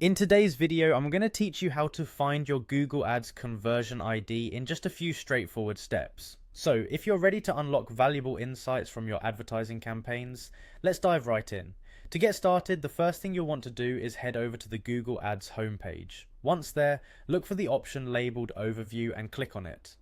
In today's video, I'm going to teach you how to find your Google Ads conversion ID in just a few straightforward steps. So, if you're ready to unlock valuable insights from your advertising campaigns, let's dive right in. To get started, the first thing you'll want to do is head over to the Google Ads homepage. Once there, look for the option labeled Overview and click on it.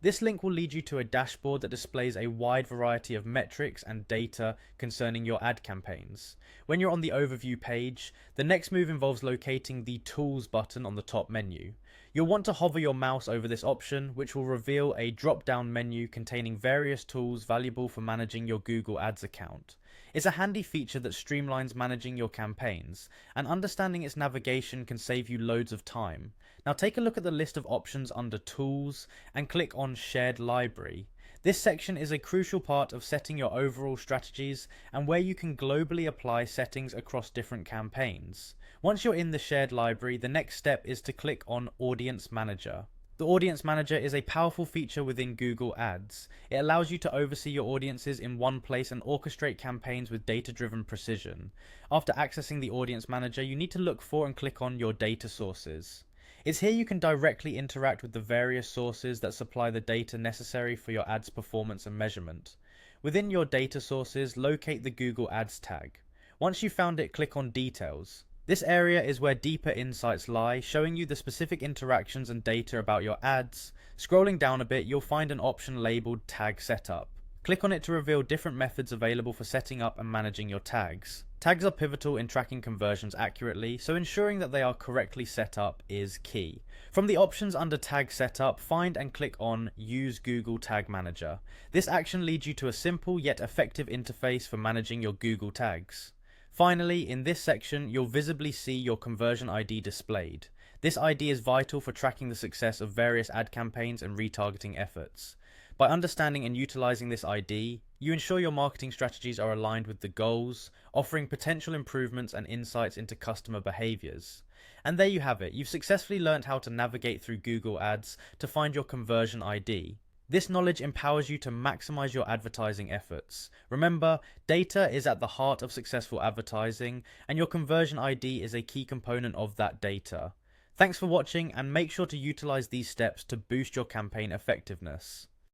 This link will lead you to a dashboard that displays a wide variety of metrics and data concerning your ad campaigns. When you're on the overview page, the next move involves locating the Tools button on the top menu. You'll want to hover your mouse over this option, which will reveal a drop-down menu containing various tools valuable for managing your Google Ads account. It's a handy feature that streamlines managing your campaigns, and understanding its navigation can save you loads of time. Now take a look at the list of options under Tools and click on Shared Library. This section is a crucial part of setting your overall strategies and where you can globally apply settings across different campaigns. Once you're in the shared library, the next step is to click on Audience Manager. The Audience Manager is a powerful feature within Google Ads. It allows you to oversee your audiences in one place and orchestrate campaigns with data-driven precision. After accessing the Audience Manager, you need to look for and click on your data sources. It's here you can directly interact with the various sources that supply the data necessary for your ads performance and measurement. Within your data sources, locate the Google Ads tag. Once you've found it, click on Details. This area is where deeper insights lie, showing you the specific interactions and data about your ads. Scrolling down a bit, you'll find an option labeled Tag Setup. Click on it to reveal different methods available for setting up and managing your tags. Tags are pivotal in tracking conversions accurately, so ensuring that they are correctly set up is key. From the options under Tag Setup, find and click on Use Google Tag Manager. This action leads you to a simple yet effective interface for managing your Google tags. Finally, in this section, you'll visibly see your conversion ID displayed. This ID is vital for tracking the success of various ad campaigns and retargeting efforts. By understanding and utilizing this ID, you ensure your marketing strategies are aligned with the goals, offering potential improvements and insights into customer behaviors. And there you have it, you've successfully learned how to navigate through Google Ads to find your conversion ID. This knowledge empowers you to maximize your advertising efforts. Remember, data is at the heart of successful advertising, and your conversion ID is a key component of that data. Thanks for watching, and make sure to utilize these steps to boost your campaign effectiveness.